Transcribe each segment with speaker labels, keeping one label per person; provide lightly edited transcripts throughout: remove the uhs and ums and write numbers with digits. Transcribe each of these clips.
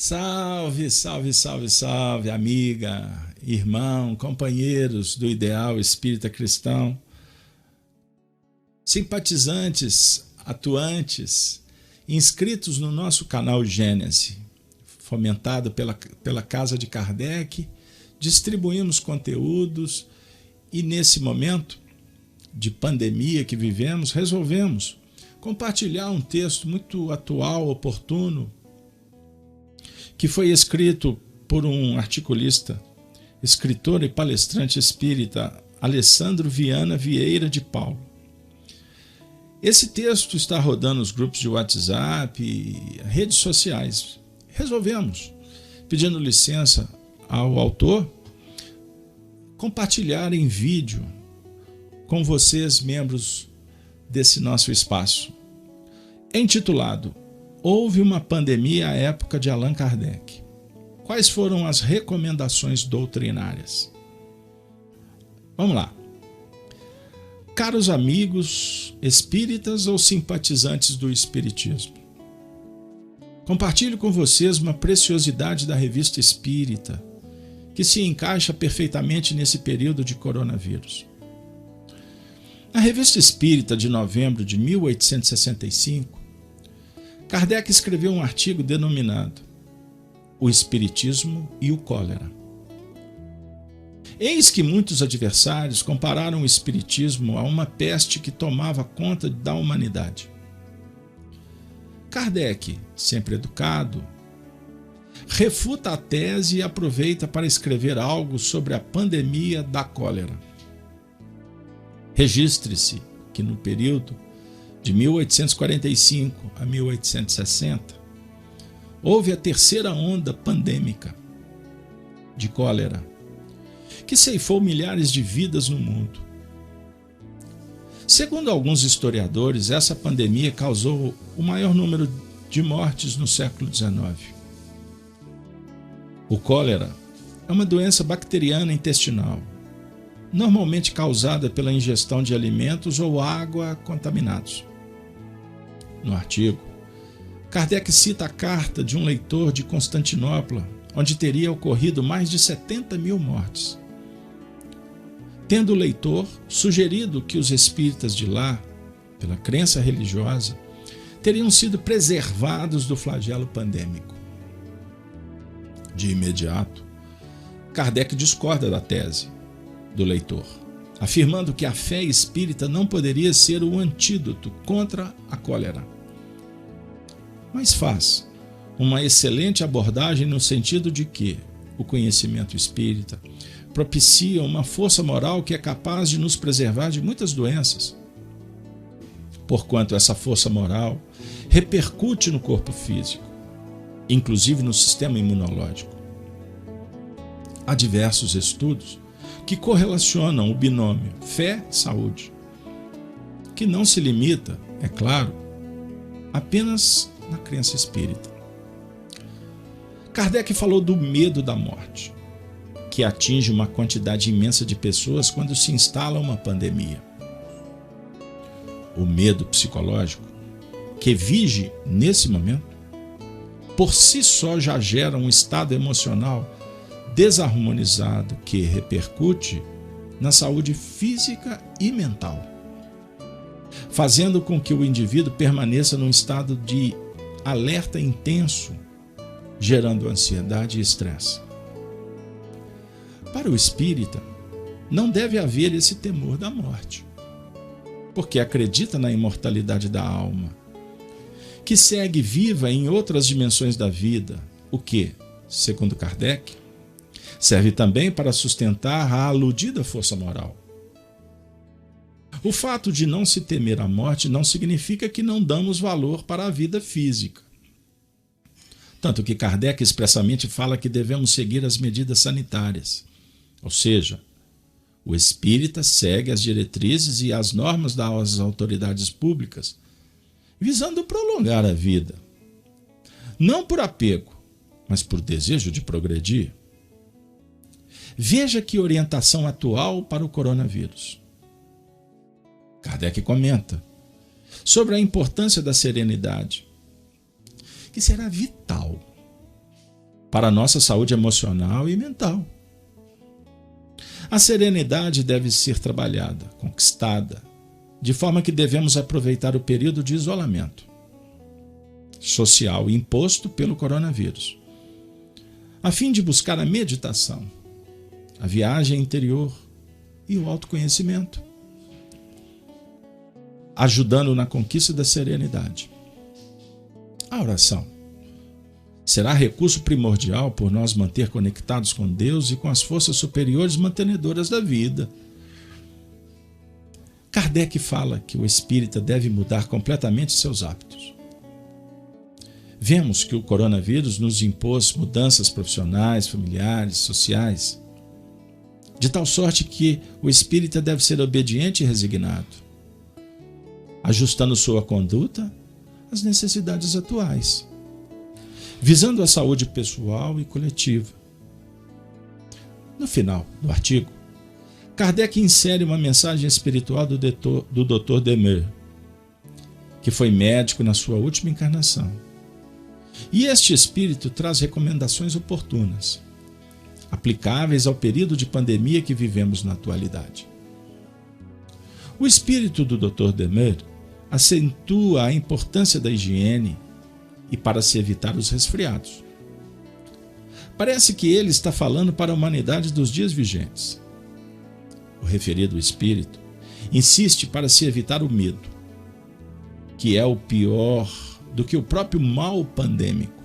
Speaker 1: Salve, salve, salve, salve, amiga, irmão, companheiros do ideal espírita cristão, simpatizantes, atuantes, inscritos no nosso canal Gênese, fomentado pela Casa de Kardec. Distribuímos conteúdos e nesse momento de pandemia que vivemos, resolvemos compartilhar um texto muito atual, oportuno, que foi escrito por um articulista, escritor e palestrante espírita, Alessandro Viana Vieira de Paulo. Esse texto está rodando nos grupos de WhatsApp e redes sociais. Resolvemos, pedindo licença ao autor, compartilhar em vídeo com vocês, membros desse nosso espaço. Intitulado Houve uma pandemia à época de Allan Kardec. Quais foram as recomendações doutrinárias? Vamos lá. Caros amigos espíritas ou simpatizantes do espiritismo, compartilho com vocês uma preciosidade da Revista Espírita que se encaixa perfeitamente nesse período de coronavírus. Na Revista Espírita de novembro de 1865, Kardec escreveu um artigo denominado O Espiritismo e o Cólera. Eis que muitos adversários compararam o Espiritismo a uma peste que tomava conta da humanidade. Kardec, sempre educado, refuta a tese e aproveita para escrever algo sobre a pandemia da cólera. Registre-se que no período de 1845 a 1860, houve a terceira onda pandêmica de cólera, que ceifou milhares de vidas no mundo. Segundo alguns historiadores, essa pandemia causou o maior número de mortes no século XIX. O cólera é uma doença bacteriana intestinal, normalmente causada pela ingestão de alimentos ou água contaminados. No artigo, Kardec cita a carta de um leitor de Constantinopla, onde teria ocorrido mais de 70 mil mortes. Tendo o leitor sugerido que os espíritas de lá, pela crença religiosa, teriam sido preservados do flagelo pandêmico. De imediato, Kardec discorda da tese do leitor, afirmando que a fé espírita não poderia ser o antídoto contra a cólera. Mas faz uma excelente abordagem no sentido de que o conhecimento espírita propicia uma força moral que é capaz de nos preservar de muitas doenças, porquanto essa força moral repercute no corpo físico, inclusive no sistema imunológico. Há diversos estudos que correlacionam o binômio fé-saúde, que não se limita, é claro, apenas na crença espírita. Kardec falou do medo da morte, que atinge uma quantidade imensa de pessoas quando se instala uma pandemia. O medo psicológico, que vige nesse momento, por si só já gera um estado emocional desarmonizado que repercute na saúde física e mental, fazendo com que o indivíduo permaneça num estado de alerta intenso, gerando ansiedade e estresse. Para o espírita, não deve haver esse temor da morte, porque acredita na imortalidade da alma, que segue viva em outras dimensões da vida, o que, segundo Kardec, serve também para sustentar a aludida força moral. O fato de não se temer a morte não significa que não damos valor para a vida física. Tanto que Kardec expressamente fala que devemos seguir as medidas sanitárias. Ou seja, o espírita segue as diretrizes e as normas das autoridades públicas, visando prolongar a vida. Não por apego, mas por desejo de progredir. Veja que orientação atual para o coronavírus. Kardec comenta sobre a importância da serenidade, que será vital para a nossa saúde emocional e mental. A serenidade deve ser trabalhada, conquistada, de forma que devemos aproveitar o período de isolamento social imposto pelo coronavírus, a fim de buscar a meditação, a viagem interior e o autoconhecimento, ajudando na conquista da serenidade. A oração será recurso primordial por nós manter conectados com Deus e com as forças superiores mantenedoras da vida. Kardec fala que o espírita deve mudar completamente seus hábitos. Vemos que o coronavírus nos impôs mudanças profissionais, familiares, sociais, de tal sorte que o espírita deve ser obediente e resignado, ajustando sua conduta às necessidades atuais, visando a saúde pessoal e coletiva. No final do artigo, Kardec insere uma mensagem espiritual do Dr. Demer, que foi médico na sua última encarnação. E este espírito traz recomendações oportunas, aplicáveis ao período de pandemia que vivemos na atualidade. O espírito do Dr. Demer acentua a importância da higiene e para se evitar os resfriados. Parece que ele está falando para a humanidade dos dias vigentes. O referido espírito insiste para se evitar o medo, que é o pior do que o próprio mal pandêmico.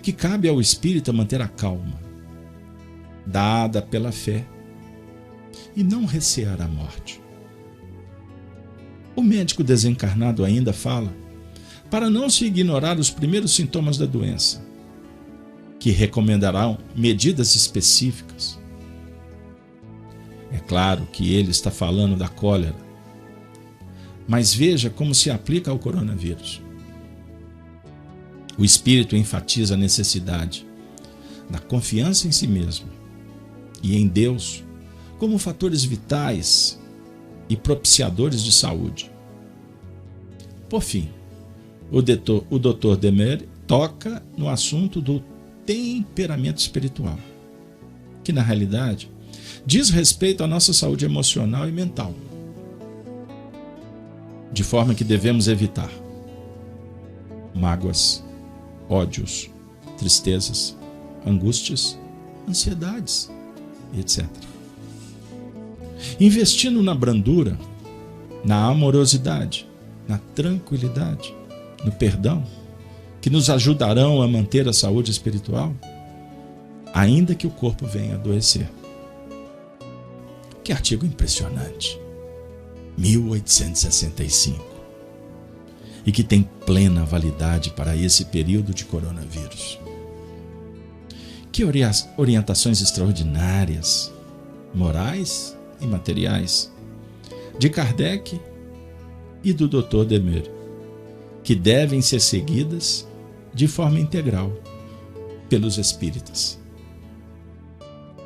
Speaker 1: Que cabe ao espírita manter a calma, dada pela fé, e não recear a morte. O médico desencarnado ainda fala para não se ignorar os primeiros sintomas da doença, que recomendarão medidas específicas. É claro que ele está falando da cólera, mas veja como se aplica ao coronavírus. O espírito enfatiza a necessidade da confiança em si mesmo e em Deus como fatores vitais e propiciadores de saúde. Por fim, o Dr. Demer toca no assunto do temperamento espiritual, que na realidade diz respeito à nossa saúde emocional e mental, de forma que devemos evitar mágoas, ódios, tristezas, angústias, ansiedades, etc. Investindo na brandura, na amorosidade, na tranquilidade, no perdão, que nos ajudarão a manter a saúde espiritual, ainda que o corpo venha a adoecer. Que artigo impressionante! 1865. E que tem plena validade para esse período de coronavírus. Que orientações extraordinárias, morais e materiais, de Kardec e do Dr. Demer, que devem ser seguidas de forma integral pelos espíritas.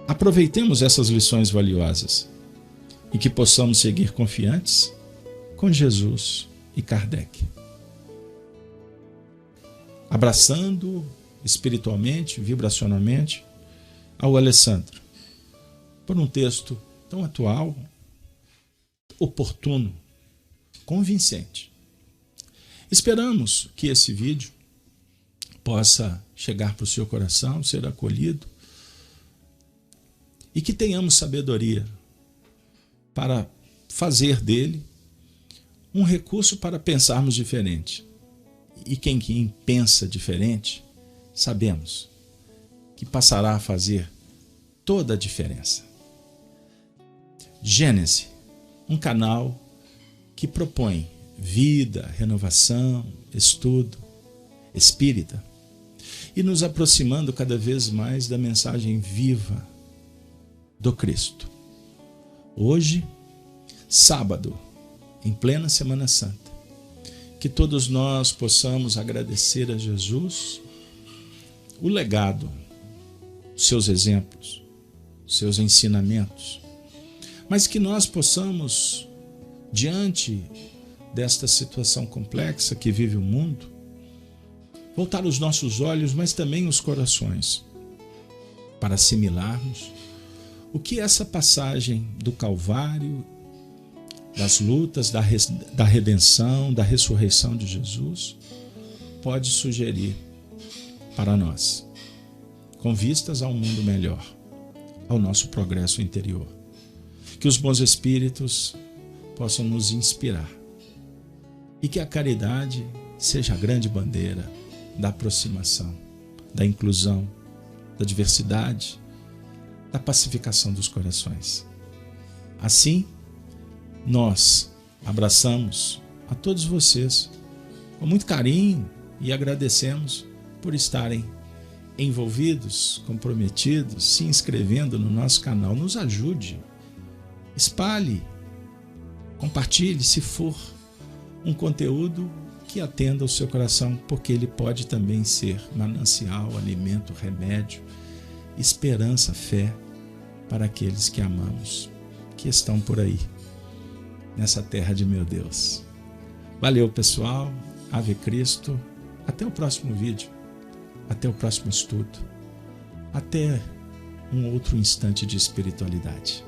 Speaker 1: Aproveitemos essas lições valiosas e que possamos seguir confiantes com Jesus e Kardec. Abraçando espiritualmente, vibracionalmente, ao Alessandro, por um texto tão atual, oportuno, convincente. Esperamos que esse vídeo possa chegar para o seu coração, ser acolhido, e que tenhamos sabedoria para fazer dele um recurso para pensarmos diferente. E quem pensa diferente, sabemos que passará a fazer toda a diferença. Gênese, um canal que propõe vida, renovação, estudo espírita e nos aproximando cada vez mais da mensagem viva do Cristo. Hoje, sábado, em plena Semana Santa, que todos nós possamos agradecer a Jesus o legado, seus exemplos, seus ensinamentos, mas que nós possamos, diante desta situação complexa que vive o mundo, voltar os nossos olhos, mas também os corações, para assimilarmos o que essa passagem do Calvário, das lutas, da redenção, da ressurreição de Jesus, pode sugerir para nós, com vistas a um mundo melhor, ao nosso progresso interior. Que os bons espíritos possam nos inspirar e que a caridade seja a grande bandeira da aproximação, da inclusão, da diversidade, da pacificação dos corações. Assim, nós abraçamos a todos vocês com muito carinho e agradecemos por estarem envolvidos, comprometidos, se inscrevendo no nosso canal. Nos ajude, espalhe, compartilhe se for um conteúdo que atenda o seu coração, porque ele pode também ser manancial, alimento, remédio, esperança, fé para aqueles que amamos, que estão por aí, nessa terra de meu Deus. Valeu, pessoal. Ave Cristo. Até o próximo vídeo. Até o próximo estudo. Até um outro instante de espiritualidade.